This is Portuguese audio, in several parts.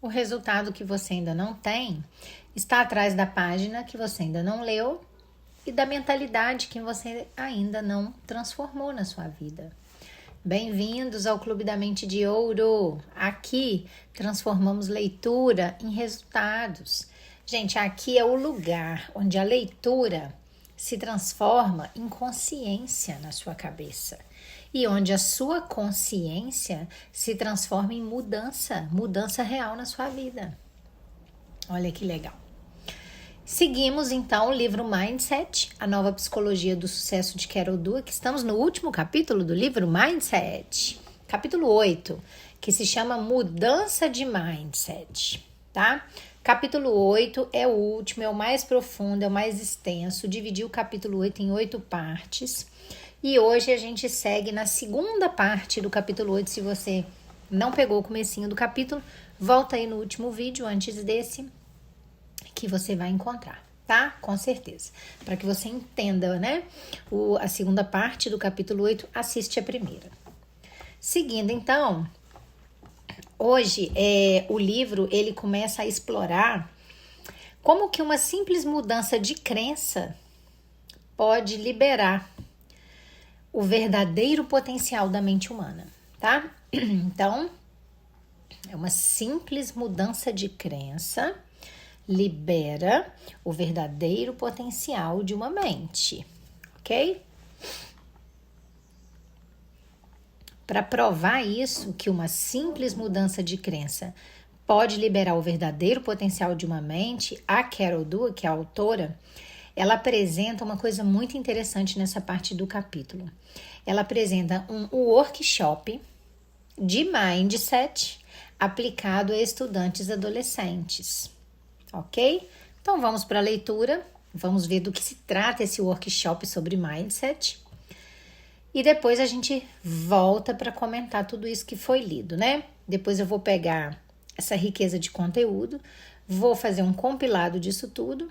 o resultado que você ainda não tem está atrás da página que você ainda não leu e da mentalidade que você ainda não transformou na sua vida. Bem-vindos ao Clube da Mente de Ouro. Aqui transformamos leitura em resultados. Gente, aqui é o lugar onde a leitura se transforma em consciência na sua cabeça e onde a sua consciência se transforma em mudança real na sua vida. Olha que legal. Seguimos então o livro Mindset, a nova psicologia do sucesso de Carol Dweck. Estamos no último capítulo do livro Mindset, capítulo 8, que se chama Mudança de Mindset, tá? Capítulo 8 é o último, é o mais profundo, é o mais extenso. Dividi o capítulo 8 em 8 partes. E hoje a gente segue na segunda parte do capítulo 8. Se você não pegou o comecinho do capítulo, volta aí no último vídeo antes desse, que você vai encontrar, tá? Com certeza. Para que você entenda, né? A segunda parte do capítulo 8, assiste a primeira. Seguindo, então, hoje o livro ele começa a explorar como que uma simples mudança de crença pode liberar o verdadeiro potencial da mente humana, tá? Então, é uma simples mudança de crença libera o verdadeiro potencial de uma mente, ok? Para provar isso, que uma simples mudança de crença pode liberar o verdadeiro potencial de uma mente, a Carol Dweck, que é a autora, ela apresenta uma coisa muito interessante nessa parte do capítulo. Ela apresenta um workshop de mindset aplicado a estudantes adolescentes. Ok? Então vamos para a leitura, vamos ver do que se trata esse workshop sobre mindset e depois a gente volta para comentar tudo isso que foi lido, né? Depois eu vou pegar essa riqueza de conteúdo, vou fazer um compilado disso tudo,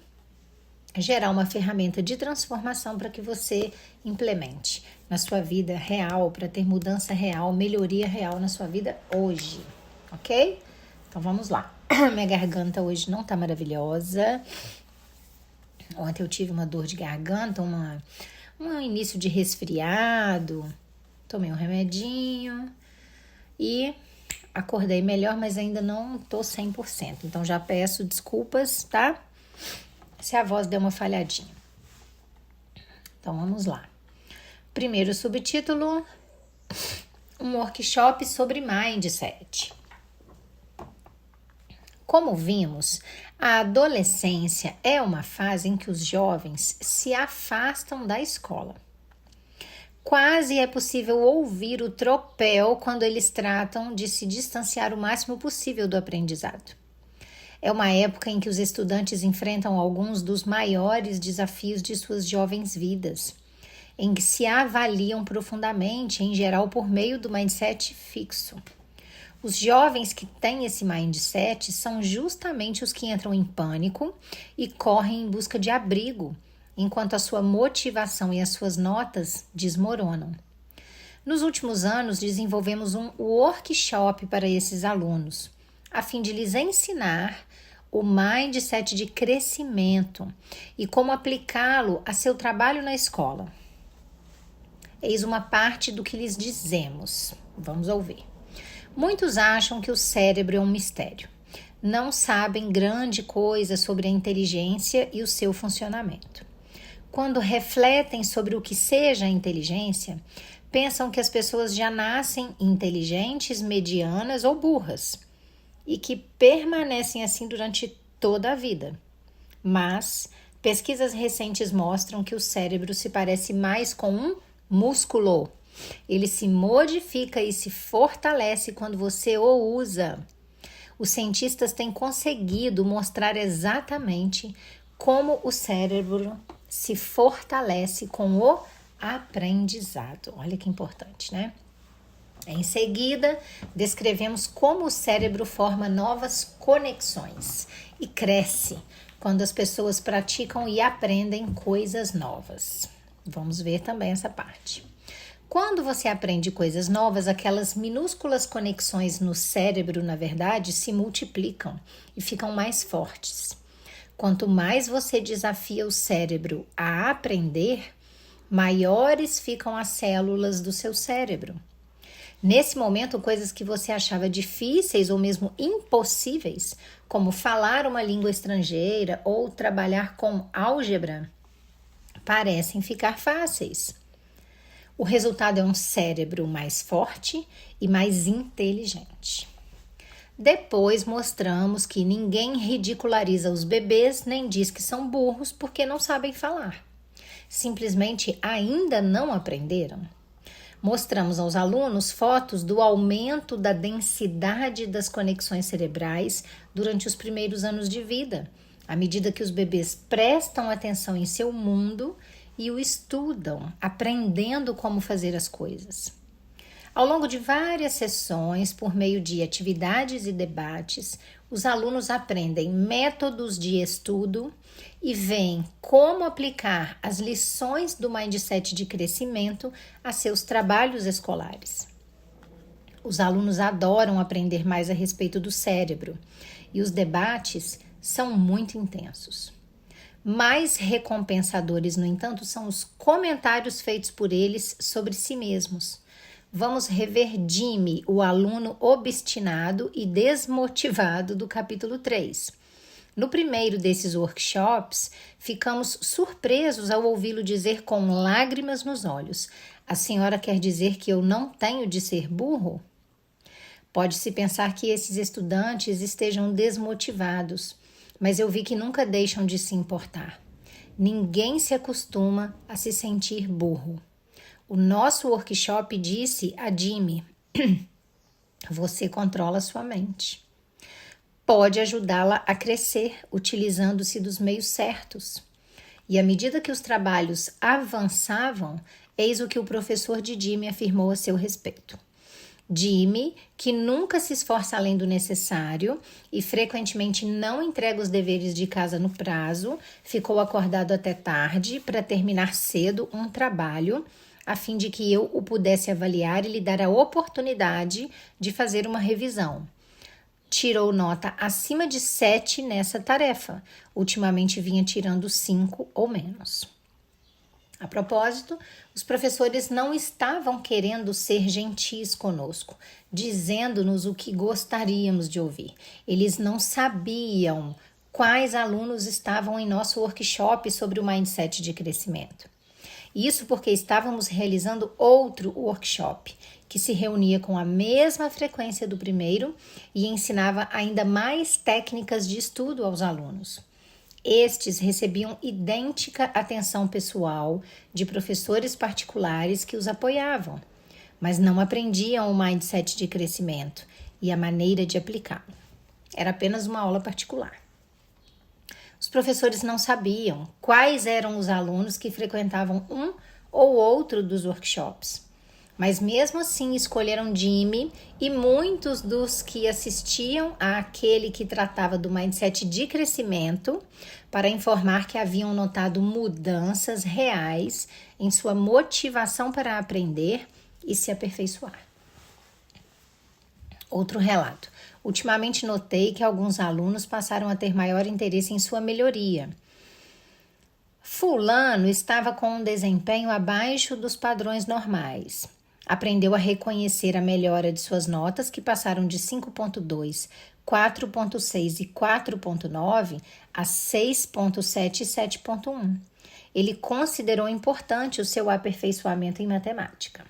gerar uma ferramenta de transformação para que você implemente na sua vida real, para ter mudança real, melhoria real na sua vida hoje, ok? Então vamos lá. Minha garganta hoje não tá maravilhosa. Ontem eu tive uma dor de garganta, um início de resfriado. Tomei um remedinho e acordei melhor, mas ainda não tô 100%. Então já peço desculpas, tá? Se a voz deu uma falhadinha. Então vamos lá. Primeiro subtítulo: um workshop sobre mindset. Como vimos, a adolescência é uma fase em que os jovens se afastam da escola. Quase é possível ouvir o tropel quando eles tratam de se distanciar o máximo possível do aprendizado. É uma época em que os estudantes enfrentam alguns dos maiores desafios de suas jovens vidas, em que se avaliam profundamente, em geral por meio do mindset fixo. Os jovens que têm esse mindset são justamente os que entram em pânico e correm em busca de abrigo, enquanto a sua motivação e as suas notas desmoronam. Nos últimos anos, desenvolvemos um workshop para esses alunos, a fim de lhes ensinar o mindset de crescimento e como aplicá-lo a seu trabalho na escola. Eis uma parte do que lhes dizemos. Vamos ouvir. Muitos acham que o cérebro é um mistério. Não sabem grande coisa sobre a inteligência e o seu funcionamento. Quando refletem sobre o que seja a inteligência, pensam que as pessoas já nascem inteligentes, medianas ou burras e que permanecem assim durante toda a vida. Mas pesquisas recentes mostram que o cérebro se parece mais com um músculo. Ele se modifica e se fortalece quando você o usa. Os cientistas têm conseguido mostrar exatamente como o cérebro se fortalece com o aprendizado. Olha que importante, né? Em seguida, descrevemos como o cérebro forma novas conexões e cresce quando as pessoas praticam e aprendem coisas novas. Vamos ver também essa parte. Quando você aprende coisas novas, aquelas minúsculas conexões no cérebro, na verdade, se multiplicam e ficam mais fortes. Quanto mais você desafia o cérebro a aprender, maiores ficam as células do seu cérebro. Nesse momento, coisas que você achava difíceis ou mesmo impossíveis, como falar uma língua estrangeira ou trabalhar com álgebra, parecem ficar fáceis. O resultado é um cérebro mais forte e mais inteligente. Depois mostramos que ninguém ridiculariza os bebês nem diz que são burros porque não sabem falar. Simplesmente ainda não aprenderam. Mostramos aos alunos fotos do aumento da densidade das conexões cerebrais durante os primeiros anos de vida, à medida que os bebês prestam atenção em seu mundo e o estudam, aprendendo como fazer as coisas. Ao longo de várias sessões, por meio de atividades e debates, os alunos aprendem métodos de estudo e veem como aplicar as lições do mindset de crescimento a seus trabalhos escolares. Os alunos adoram aprender mais a respeito do cérebro e os debates são muito intensos. Mais recompensadores, no entanto, são os comentários feitos por eles sobre si mesmos. Vamos rever Jimmy, o aluno obstinado e desmotivado do capítulo 3. No primeiro desses workshops, ficamos surpresos ao ouvi-lo dizer com lágrimas nos olhos: "A senhora quer dizer que eu não tenho de ser burro?" Pode-se pensar que esses estudantes estejam desmotivados, mas eu vi que nunca deixam de se importar. Ninguém se acostuma a se sentir burro. O nosso workshop disse a Jimmy: você controla sua mente. Pode ajudá-la a crescer utilizando-se dos meios certos. E à medida que os trabalhos avançavam, eis o que o professor de Jimmy afirmou a seu respeito. Jimmy, que nunca se esforça além do necessário e frequentemente não entrega os deveres de casa no prazo, ficou acordado até tarde para terminar cedo um trabalho, a fim de que eu o pudesse avaliar e lhe dar a oportunidade de fazer uma revisão. Tirou nota acima de 7 nessa tarefa. Ultimamente vinha tirando 5 ou menos. A propósito, os professores não estavam querendo ser gentis conosco, dizendo-nos o que gostaríamos de ouvir. Eles não sabiam quais alunos estavam em nosso workshop sobre o mindset de crescimento. Isso porque estávamos realizando outro workshop, que se reunia com a mesma frequência do primeiro e ensinava ainda mais técnicas de estudo aos alunos. Estes recebiam idêntica atenção pessoal de professores particulares que os apoiavam, mas não aprendiam o mindset de crescimento e a maneira de aplicá-lo. Era apenas uma aula particular. Os professores não sabiam quais eram os alunos que frequentavam um ou outro dos workshops, mas mesmo assim escolheram Jimmy e muitos dos que assistiam àquele que tratava do mindset de crescimento para informar que haviam notado mudanças reais em sua motivação para aprender e se aperfeiçoar. Outro relato. Ultimamente notei que alguns alunos passaram a ter maior interesse em sua melhoria. Fulano estava com um desempenho abaixo dos padrões normais. Aprendeu a reconhecer a melhora de suas notas, que passaram de 5.2, 4.6 e 4.9 a 6.7 e 7.1. Ele considerou importante o seu aperfeiçoamento em matemática.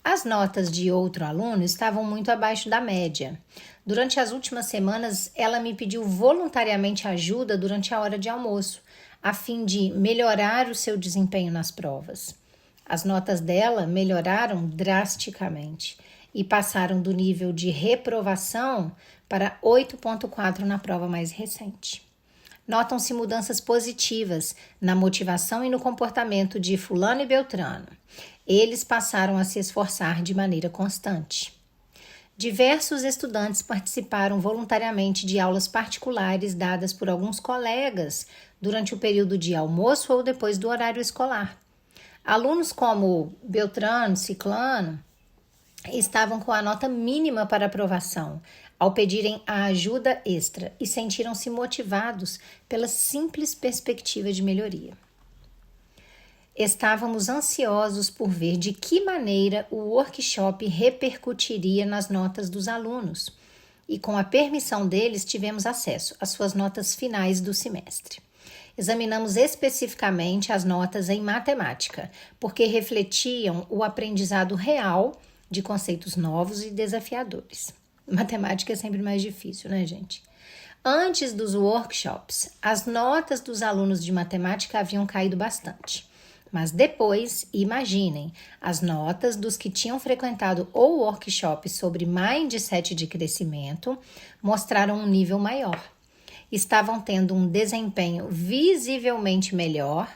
As notas de outro aluno estavam muito abaixo da média. Durante as últimas semanas, ela me pediu voluntariamente ajuda durante a hora de almoço, a fim de melhorar o seu desempenho nas provas. As notas dela melhoraram drasticamente e passaram do nível de reprovação para 8.4 na prova mais recente. Notam-se mudanças positivas na motivação e no comportamento de Fulano e Beltrano. Eles passaram a se esforçar de maneira constante. Diversos estudantes participaram voluntariamente de aulas particulares dadas por alguns colegas durante o período de almoço ou depois do horário escolar. Alunos como Beltrano, Ciclano, estavam com a nota mínima para aprovação ao pedirem a ajuda extra e sentiram-se motivados pela simples perspectiva de melhoria. Estávamos ansiosos por ver de que maneira o workshop repercutiria nas notas dos alunos e, com a permissão deles, tivemos acesso às suas notas finais do semestre. Examinamos especificamente as notas em matemática, porque refletiam o aprendizado real de conceitos novos e desafiadores. Matemática é sempre mais difícil, né, gente? Antes dos workshops, as notas dos alunos de matemática haviam caído bastante. Mas depois, imaginem, as notas dos que tinham frequentado o workshop sobre mindset de crescimento mostraram um nível maior. Estavam tendo um desempenho visivelmente melhor.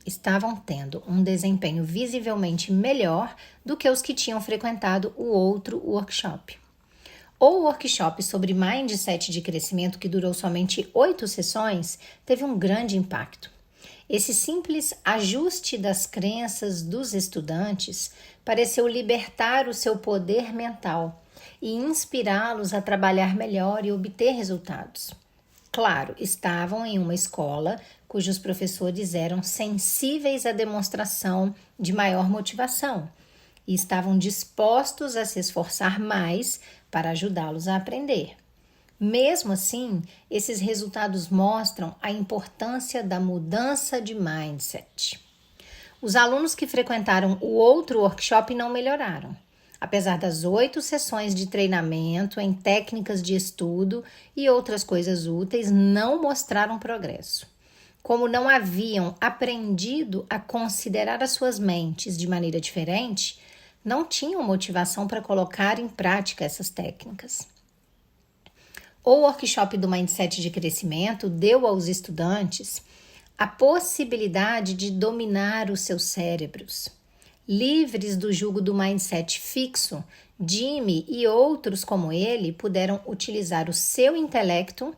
Estavam tendo um desempenho visivelmente melhor do que os que tinham frequentado o outro workshop. O workshop sobre mindset de crescimento, que durou somente 8 sessões, teve um grande impacto. Esse simples ajuste das crenças dos estudantes pareceu libertar o seu poder mental e inspirá-los a trabalhar melhor e obter resultados. Claro, estavam em uma escola cujos professores eram sensíveis à demonstração de maior motivação e estavam dispostos a se esforçar mais para ajudá-los a aprender. Mesmo assim, esses resultados mostram a importância da mudança de mindset. Os alunos que frequentaram o outro workshop não melhoraram. Apesar das 8 sessões de treinamento em técnicas de estudo e outras coisas úteis, não mostraram progresso. Como não haviam aprendido a considerar as suas mentes de maneira diferente, não tinham motivação para colocar em prática essas técnicas. O workshop do Mindset de Crescimento deu aos estudantes a possibilidade de dominar os seus cérebros. Livres do jugo do mindset fixo, Jimmy e outros como ele puderam utilizar o seu intelecto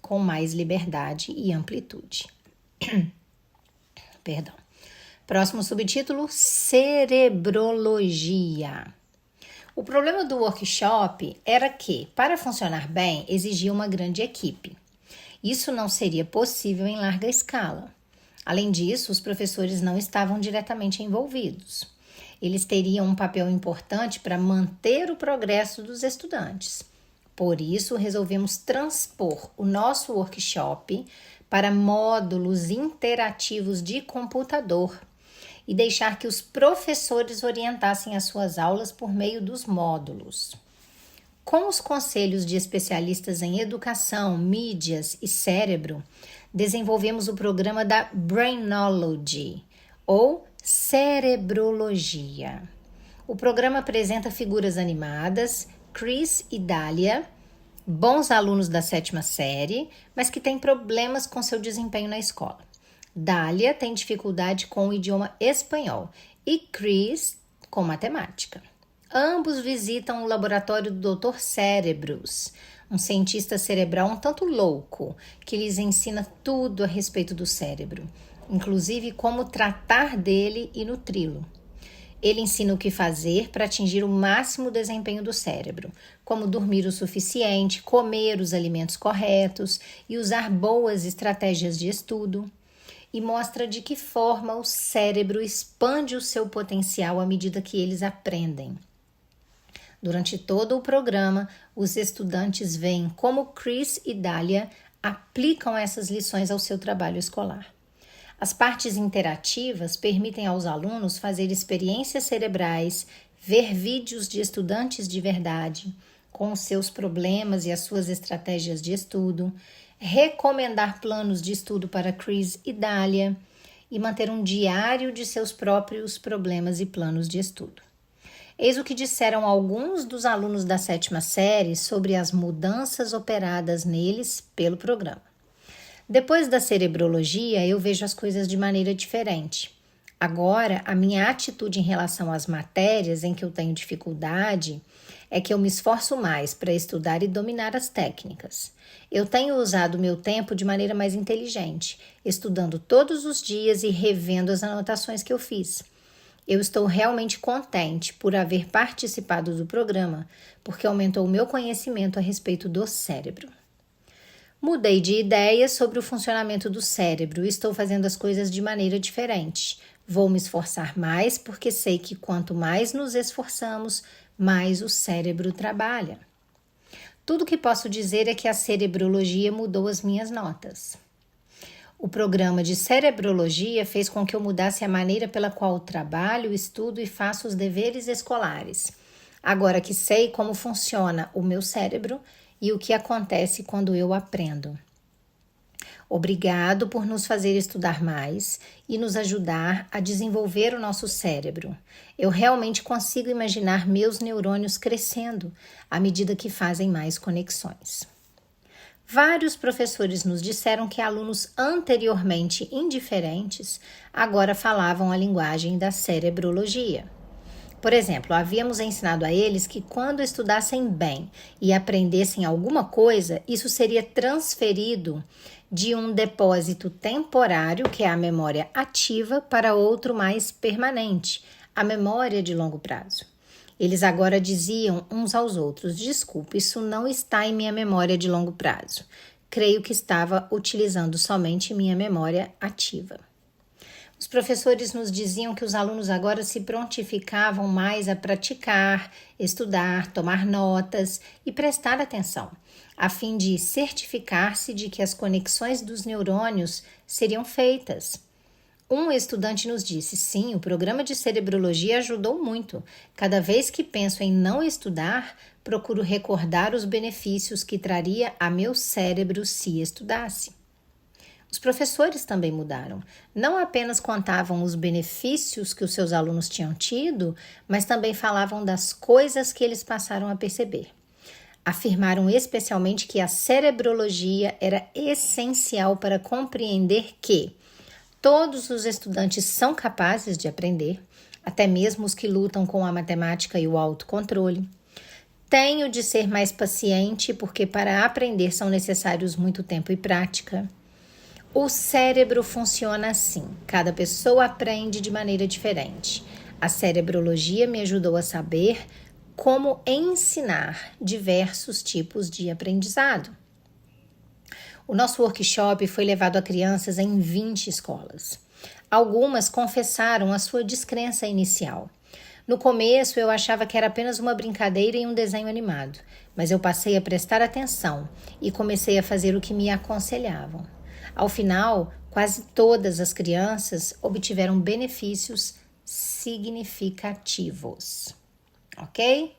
com mais liberdade e amplitude. Perdão. Próximo subtítulo, cerebrologia. O problema do workshop era que, para funcionar bem, exigia uma grande equipe. Isso não seria possível em larga escala. Além disso, os professores não estavam diretamente envolvidos. Eles teriam um papel importante para manter o progresso dos estudantes. Por isso, resolvemos transpor o nosso workshop para módulos interativos de computador e deixar que os professores orientassem as suas aulas por meio dos módulos. Com os conselhos de especialistas em educação, mídias e cérebro, desenvolvemos o programa da Brainology, ou cerebrologia. O programa apresenta figuras animadas, Chris e Dália, bons alunos da 7ª série, mas que têm problemas com seu desempenho na escola. Dália tem dificuldade com o idioma espanhol e Chris com matemática. Ambos visitam o laboratório do Dr. Cérebros, um cientista cerebral um tanto louco, que lhes ensina tudo a respeito do cérebro, inclusive como tratar dele e nutri-lo. Ele ensina o que fazer para atingir o máximo desempenho do cérebro, como dormir o suficiente, comer os alimentos corretos e usar boas estratégias de estudo. E mostra de que forma o cérebro expande o seu potencial à medida que eles aprendem. Durante todo o programa, os estudantes veem como Chris e Dália aplicam essas lições ao seu trabalho escolar. As partes interativas permitem aos alunos fazer experiências cerebrais, ver vídeos de estudantes de verdade, com os seus problemas e as suas estratégias de estudo, recomendar planos de estudo para Chris e Dália e manter um diário de seus próprios problemas e planos de estudo. Eis o que disseram alguns dos alunos da 7ª série sobre as mudanças operadas neles pelo programa. Depois da cerebrologia, eu vejo as coisas de maneira diferente. Agora, a minha atitude em relação às matérias em que eu tenho dificuldade é que eu me esforço mais para estudar e dominar as técnicas. Eu tenho usado meu tempo de maneira mais inteligente, estudando todos os dias e revendo as anotações que eu fiz. Eu estou realmente contente por haver participado do programa, porque aumentou o meu conhecimento a respeito do cérebro. Mudei de ideia sobre o funcionamento do cérebro e estou fazendo as coisas de maneira diferente. Vou me esforçar mais porque sei que quanto mais nos esforçamos, mais o cérebro trabalha. Tudo que posso dizer é que a cerebrologia mudou as minhas notas. O programa de cerebrologia fez com que eu mudasse a maneira pela qual trabalho, estudo e faço os deveres escolares. Agora que sei como funciona o meu cérebro e o que acontece quando eu aprendo. Obrigado por nos fazer estudar mais e nos ajudar a desenvolver o nosso cérebro. Eu realmente consigo imaginar meus neurônios crescendo à medida que fazem mais conexões. Vários professores nos disseram que alunos anteriormente indiferentes agora falavam a linguagem da cerebrologia. Por exemplo, havíamos ensinado a eles que quando estudassem bem e aprendessem alguma coisa, isso seria transferido de um depósito temporário, que é a memória ativa, para outro mais permanente, a memória de longo prazo. Eles agora diziam uns aos outros: desculpe, isso não está em minha memória de longo prazo. Creio que estava utilizando somente minha memória ativa. Os professores nos diziam que os alunos agora se prontificavam mais a praticar, estudar, tomar notas e prestar atenção, a fim de certificar-se de que as conexões dos neurônios seriam feitas. Um estudante nos disse: sim, o programa de cerebrologia ajudou muito. Cada vez que penso em não estudar, procuro recordar os benefícios que traria a meu cérebro se estudasse. Os professores também mudaram. Não apenas contavam os benefícios que os seus alunos tinham tido, mas também falavam das coisas que eles passaram a perceber. Afirmaram especialmente que a cerebrologia era essencial para compreender que todos os estudantes são capazes de aprender, até mesmo os que lutam com a matemática e o autocontrole. Tenho de ser mais paciente porque para aprender são necessários muito tempo e prática. O cérebro funciona assim, cada pessoa aprende de maneira diferente. A cerebrologia me ajudou a saber como ensinar diversos tipos de aprendizado. O nosso workshop foi levado a crianças em 20 escolas. Algumas confessaram a sua descrença inicial. No começo eu achava que era apenas uma brincadeira e um desenho animado, mas eu passei a prestar atenção e comecei a fazer o que me aconselhavam. Ao final, quase todas as crianças obtiveram benefícios significativos. Ok?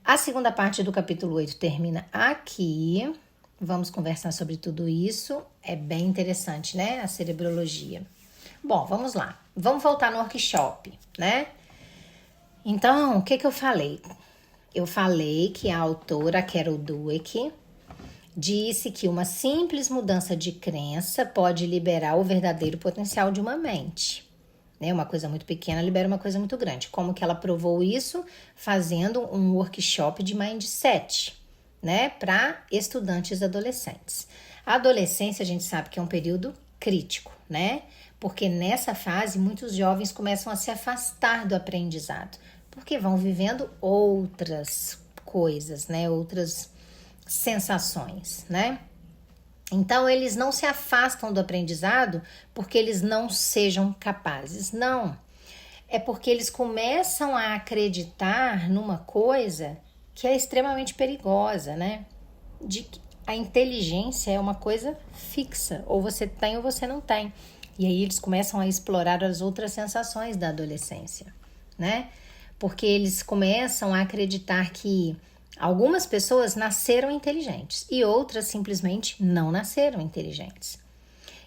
A segunda parte do capítulo 8 termina aqui. Vamos conversar sobre tudo isso. É bem interessante, né? A cerebrologia. Bom, vamos lá. Vamos voltar no workshop, né? Então, o que eu falei? Eu falei que a autora Carol Dweck disse que uma simples mudança de crença pode liberar o verdadeiro potencial de uma mente. Né? Uma coisa muito pequena libera uma coisa muito grande. Como que ela provou isso? Fazendo um workshop de mindset, né? Para estudantes adolescentes. A adolescência, a gente sabe que é um período crítico, né? Porque nessa fase, muitos jovens começam a se afastar do aprendizado, porque vão vivendo outras coisas, né? Outras sensações, né? Então, eles não se afastam do aprendizado porque eles não sejam capazes, não. É porque eles começam a acreditar numa coisa que é extremamente perigosa, né? De que a inteligência é uma coisa fixa, ou você tem ou você não tem. E aí eles começam a explorar as outras sensações da adolescência, né? Porque eles começam a acreditar que algumas pessoas nasceram inteligentes e outras simplesmente não nasceram inteligentes.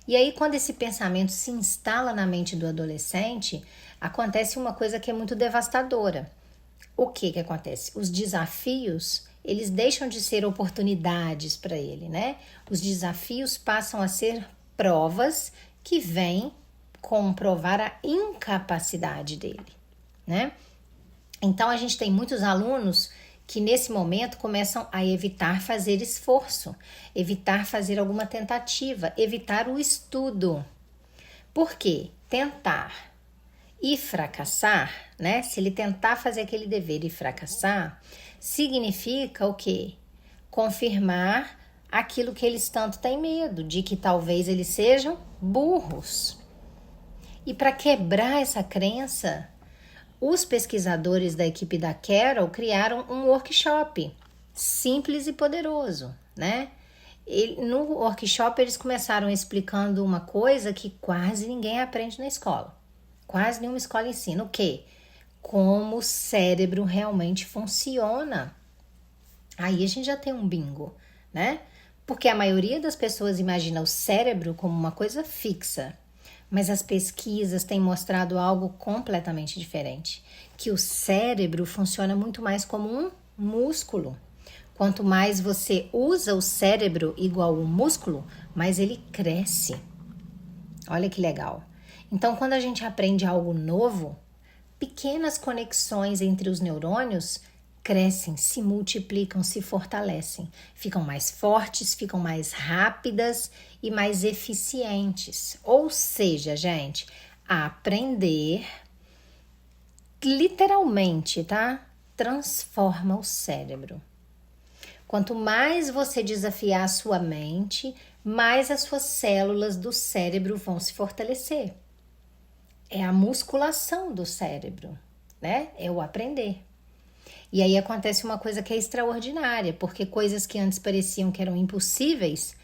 E aí, quando esse pensamento se instala na mente do adolescente, acontece uma coisa que é muito devastadora. O que acontece? Os desafios, eles deixam de ser oportunidades para ele, né? Os desafios passam a ser provas que vêm comprovar a incapacidade dele, né? Então, a gente tem muitos alunos que nesse momento começam a evitar fazer esforço, evitar fazer alguma tentativa, evitar o estudo. Por quê? Tentar e fracassar, né? Se ele tentar fazer aquele dever e fracassar, significa o quê? Confirmar aquilo que eles tanto têm medo, de que talvez eles sejam burros. E para quebrar essa crença, os pesquisadores da equipe da Carol criaram um workshop simples e poderoso, né? No workshop eles começaram explicando uma coisa que quase ninguém aprende na escola. Quase nenhuma escola ensina. O quê? Como o cérebro realmente funciona. Aí a gente já tem um bingo, né? Porque a maioria das pessoas imagina o cérebro como uma coisa fixa. Mas as pesquisas têm mostrado algo completamente diferente. Que o cérebro funciona muito mais como um músculo. Quanto mais você usa o cérebro igual o músculo, mais ele cresce. Olha que legal. Então, quando a gente aprende algo novo, pequenas conexões entre os neurônios crescem, se multiplicam, se fortalecem, ficam mais fortes, ficam mais rápidas e mais eficientes. Ou seja, gente, aprender literalmente, tá? Transforma o cérebro. Quanto mais você desafiar a sua mente, mais as suas células do cérebro vão se fortalecer. É a musculação do cérebro, né? É o aprender. E aí acontece uma coisa que é extraordinária, porque coisas que antes pareciam que eram impossíveis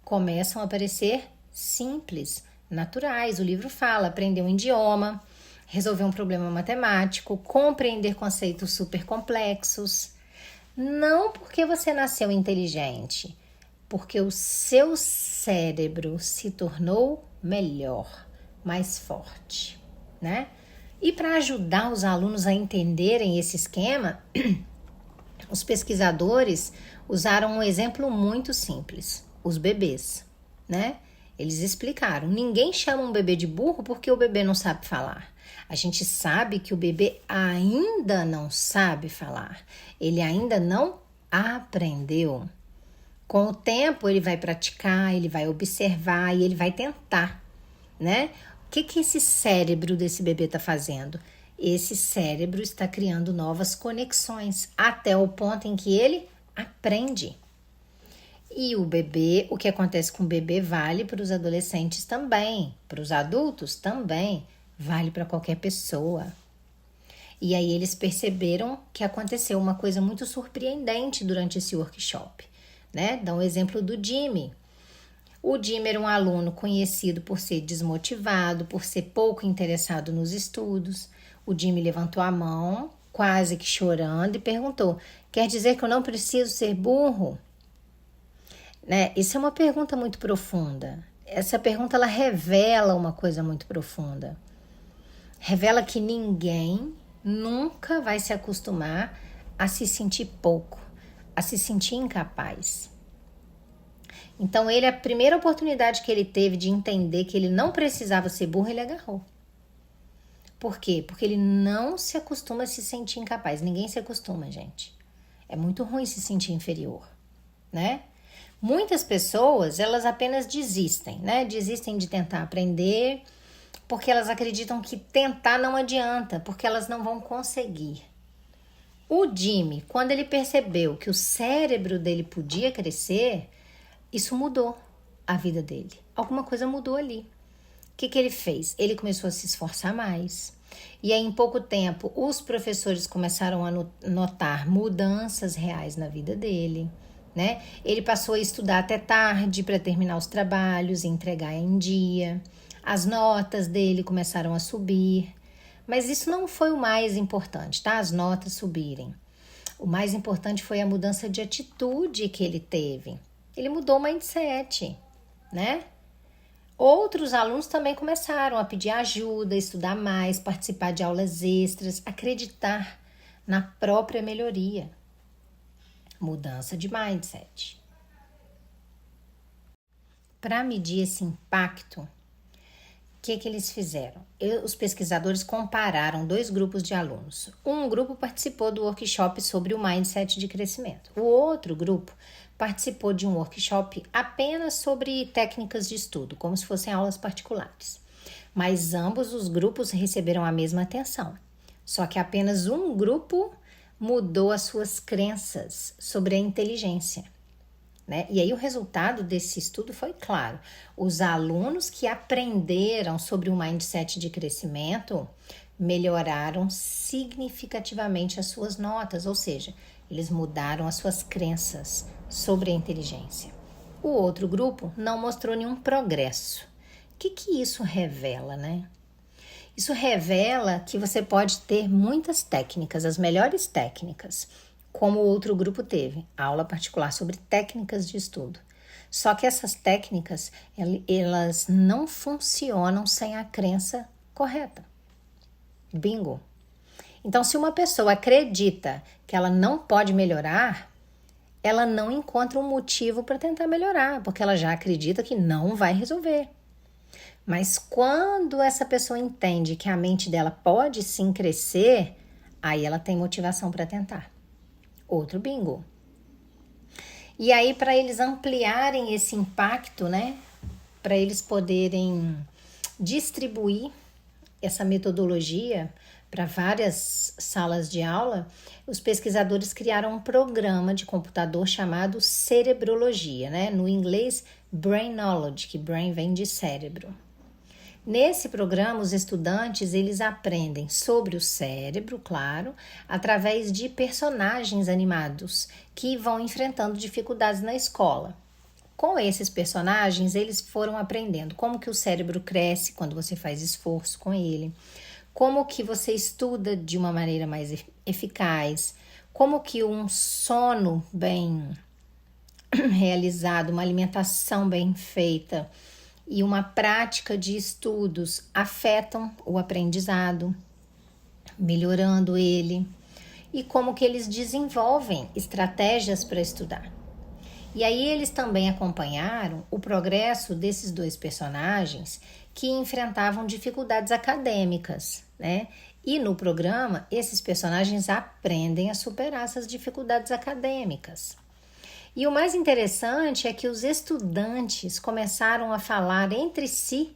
começam a parecer simples, naturais. O livro fala: aprender um idioma, resolver um problema matemático, compreender conceitos super complexos. Não porque você nasceu inteligente, porque o seu cérebro se tornou melhor, mais forte, né? E para ajudar os alunos a entenderem esse esquema, os pesquisadores usaram um exemplo muito simples: os bebês, né? Eles explicaram: ninguém chama um bebê de burro porque o bebê não sabe falar. A gente sabe que o bebê ainda não sabe falar, ele ainda não aprendeu. Com o tempo, ele vai praticar, ele vai observar e ele vai tentar, né? O que esse cérebro desse bebê está fazendo? Esse cérebro está criando novas conexões até o ponto em que ele aprende. E o bebê, o que acontece com o bebê vale para os adolescentes também, para os adultos também, vale para qualquer pessoa. E aí eles perceberam que aconteceu uma coisa muito surpreendente durante esse workshop, né? Dá um exemplo do Jimmy. O Jimmy era um aluno conhecido por ser desmotivado, por ser pouco interessado nos estudos. O Jimmy levantou a mão, quase que chorando, e perguntou: quer dizer que eu não preciso ser burro? Né? Isso é uma pergunta muito profunda. Essa pergunta ela revela uma coisa muito profunda. Revela que ninguém nunca vai se acostumar a se sentir pouco, a se sentir incapaz. Então, a primeira oportunidade que ele teve de entender que ele não precisava ser burro, ele agarrou. Por quê? Porque ele não se acostuma a se sentir incapaz. Ninguém se acostuma, gente. É muito ruim se sentir inferior, né? Muitas pessoas, elas apenas desistem, né? Desistem de tentar aprender, porque elas acreditam que tentar não adianta, porque elas não vão conseguir. O Jimmy, quando ele percebeu que o cérebro dele podia crescer, isso mudou a vida dele. Alguma coisa mudou ali. O que ele fez? Ele começou a se esforçar mais. E aí, em pouco tempo, os professores começaram a notar mudanças reais na vida dele, né? Ele passou a estudar até tarde para terminar os trabalhos e entregar em dia. As notas dele começaram a subir. Mas isso não foi o mais importante, tá? As notas subirem. O mais importante foi a mudança de atitude que ele teve. Ele mudou o mindset, né? Outros alunos também começaram a pedir ajuda, estudar mais, participar de aulas extras, acreditar na própria melhoria. Mudança de mindset. Para medir esse impacto, que eles fizeram? Os pesquisadores compararam 2 grupos de alunos. Um grupo participou do workshop sobre o mindset de crescimento. O outro grupo participou de um workshop apenas sobre técnicas de estudo, como se fossem aulas particulares. Mas ambos os grupos receberam a mesma atenção. Só que apenas um grupo mudou as suas crenças sobre a inteligência. Né? E aí o resultado desse estudo foi claro. Os alunos que aprenderam sobre o mindset de crescimento melhoraram significativamente as suas notas, ou seja, eles mudaram as suas crenças sobre a inteligência. O outro grupo não mostrou nenhum progresso. O que isso revela, né? Isso revela que você pode ter muitas técnicas, as melhores técnicas, como o outro grupo teve, aula particular sobre técnicas de estudo. Só que essas técnicas, elas não funcionam sem a crença correta. Bingo! Então, se uma pessoa acredita que ela não pode melhorar, ela não encontra um motivo para tentar melhorar, porque ela já acredita que não vai resolver. Mas quando essa pessoa entende que a mente dela pode sim crescer, aí ela tem motivação para tentar. Outro bingo. E aí, para eles ampliarem esse impacto, né? Para eles poderem distribuir essa metodologia para várias salas de aula, os pesquisadores criaram um programa de computador chamado Cerebrologia, né? No inglês, Brain Knowledge, que brain vem de cérebro. Nesse programa, os estudantes eles aprendem sobre o cérebro, claro, através de personagens animados que vão enfrentando dificuldades na escola. Com esses personagens, eles foram aprendendo como que o cérebro cresce quando você faz esforço com ele, como que você estuda de uma maneira mais eficaz, como que um sono bem realizado, uma alimentação bem feita e uma prática de estudos afetam o aprendizado, melhorando ele, e como que eles desenvolvem estratégias para estudar. E aí eles também acompanharam o progresso desses 2 personagens que enfrentavam dificuldades acadêmicas, né? E no programa, esses personagens aprendem a superar essas dificuldades acadêmicas. E o mais interessante é que os estudantes começaram a falar entre si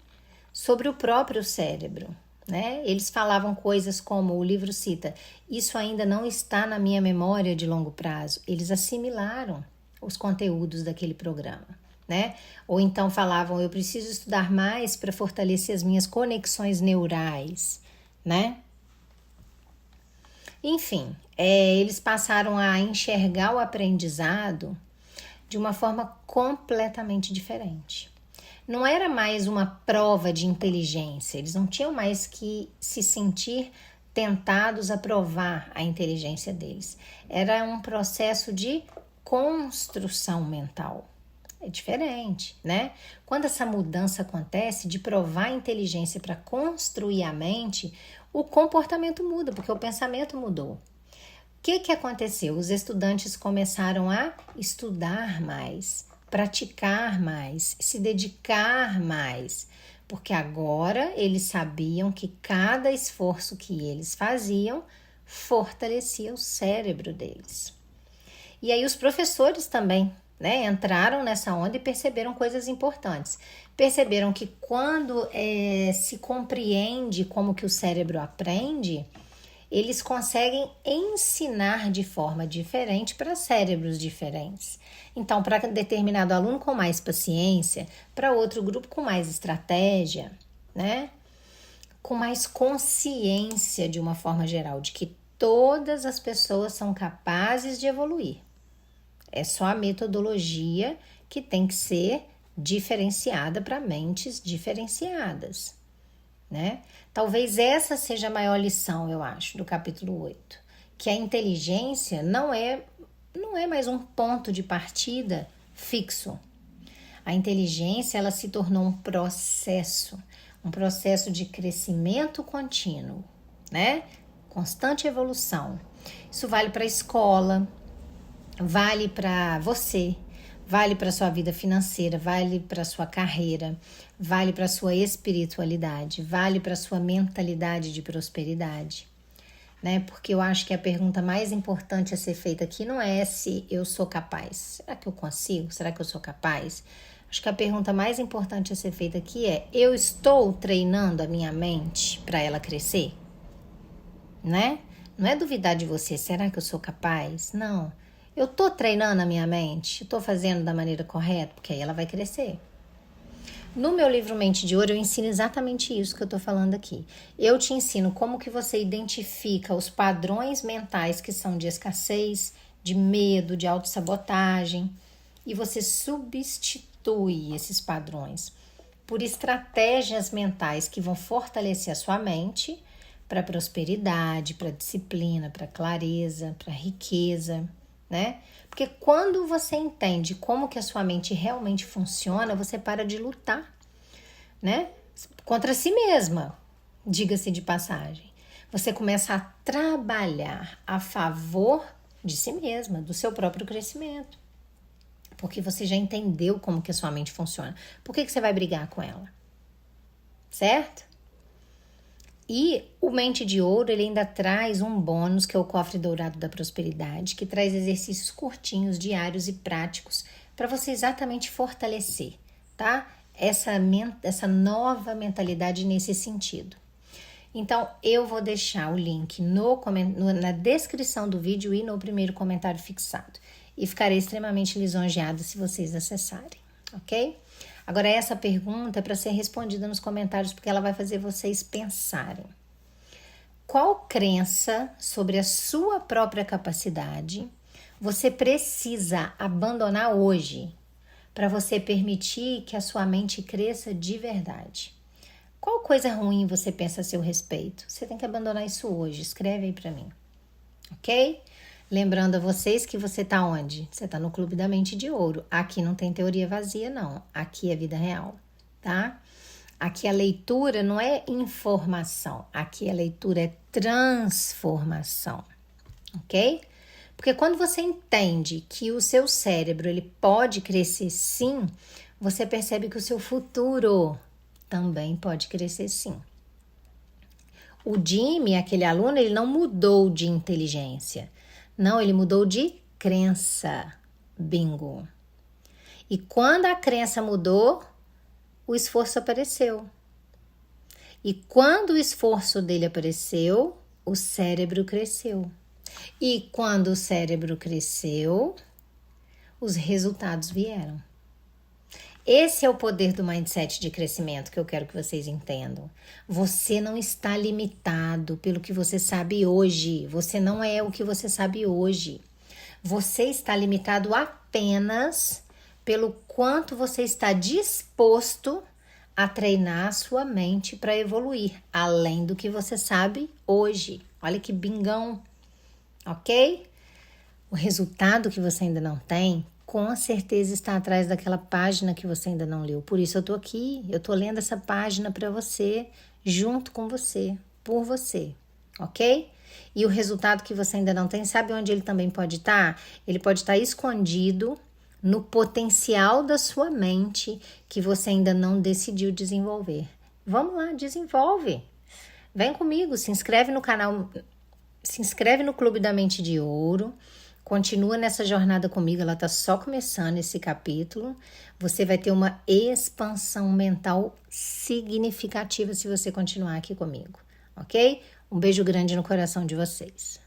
sobre o próprio cérebro, né? Eles falavam coisas como, o livro cita, isso ainda não está na minha memória de longo prazo. Eles assimilaram os conteúdos daquele programa, né? Ou então falavam, eu preciso estudar mais para fortalecer as minhas conexões neurais, né? Enfim, eles passaram a enxergar o aprendizado de uma forma completamente diferente. Não era mais uma prova de inteligência, eles não tinham mais que se sentir tentados a provar a inteligência deles. Era um processo de construção mental. É diferente, né? Quando essa mudança acontece de provar a inteligência para construir a mente, o comportamento muda, porque o pensamento mudou. O que aconteceu? Os estudantes começaram a estudar mais, praticar mais, se dedicar mais, porque agora eles sabiam que cada esforço que eles faziam fortalecia o cérebro deles. E aí os professores também, né, entraram nessa onda e perceberam coisas importantes. Perceberam que quando se compreende como que o cérebro aprende, eles conseguem ensinar de forma diferente para cérebros diferentes. Então, para determinado aluno com mais paciência, para outro grupo com mais estratégia, né? Com mais consciência de uma forma geral, de que todas as pessoas são capazes de evoluir. É só a metodologia que tem que ser diferenciada para mentes diferenciadas, né? Talvez essa seja a maior lição, eu acho, do capítulo 8, que a inteligência não é mais um ponto de partida fixo. A inteligência, ela se tornou um processo de crescimento contínuo, né? Constante evolução. Isso vale para a escola, vale para você, Vale para sua vida financeira, vale para sua carreira, vale para sua espiritualidade, vale para sua mentalidade de prosperidade, né? Porque eu acho que a pergunta mais importante a ser feita aqui não é se eu sou capaz. Será que eu consigo? Será que eu sou capaz? Acho que a pergunta mais importante a ser feita aqui é: eu estou treinando a minha mente para ela crescer? Né? Não é duvidar de você, será que eu sou capaz? Não. Eu estou treinando a minha mente? Estou fazendo da maneira correta? Porque aí ela vai crescer. No meu livro Mente de Ouro, eu ensino exatamente isso que eu estou falando aqui. Eu te ensino como que você identifica os padrões mentais que são de escassez, de medo, de autossabotagem, e você substitui esses padrões por estratégias mentais que vão fortalecer a sua mente para prosperidade, para disciplina, para clareza, para riqueza, né? Porque quando você entende como que a sua mente realmente funciona, você para de lutar, né? Contra si mesma, diga-se de passagem. Você começa a trabalhar a favor de si mesma, do seu próprio crescimento. Porque você já entendeu como que a sua mente funciona. Por que você vai brigar com ela? Certo? E o Mente de Ouro, ele ainda traz um bônus, que é o Cofre Dourado da Prosperidade, que traz exercícios curtinhos, diários e práticos para você exatamente fortalecer, tá? Essa nova mentalidade nesse sentido. Então, eu vou deixar o link na descrição do vídeo e no primeiro comentário fixado. E ficarei extremamente lisonjeada se vocês acessarem, ok? Agora, essa pergunta é para ser respondida nos comentários, porque ela vai fazer vocês pensarem. Qual crença sobre a sua própria capacidade você precisa abandonar hoje para você permitir que a sua mente cresça de verdade? Qual coisa ruim você pensa a seu respeito? Você tem que abandonar isso hoje. Escreve aí para mim, ok? Lembrando a vocês que você tá onde? Você tá no Clube da Mente de Ouro. Aqui não tem teoria vazia, não. Aqui é vida real, tá? Aqui a leitura não é informação. Aqui a leitura é transformação, ok? Porque quando você entende que o seu cérebro ele pode crescer sim, você percebe que o seu futuro também pode crescer sim. O Jimmy, aquele aluno, ele não mudou de inteligência. Não, ele mudou de crença. Bingo. E quando a crença mudou, o esforço apareceu. E quando o esforço dele apareceu, o cérebro cresceu. E quando o cérebro cresceu, os resultados vieram. Esse é o poder do mindset de crescimento que eu quero que vocês entendam. Você não está limitado pelo que você sabe hoje. Você não é o que você sabe hoje. Você está limitado apenas pelo quanto você está disposto a treinar a sua mente para evoluir, além do que você sabe hoje. Olha que bingão, ok? O resultado que você ainda não tem, com certeza está atrás daquela página que você ainda não leu. Por isso eu tô aqui, eu tô lendo essa página para você, junto com você, por você, ok? E o resultado que você ainda não tem, sabe onde ele também pode estar? Ele pode estar escondido no potencial da sua mente que você ainda não decidiu desenvolver. Vamos lá, desenvolve. Vem comigo, se inscreve no canal, se inscreve no Clube da Mente de Ouro. Continua nessa jornada comigo, ela está só começando esse capítulo. Você vai ter uma expansão mental significativa se você continuar aqui comigo, ok? Um beijo grande no coração de vocês.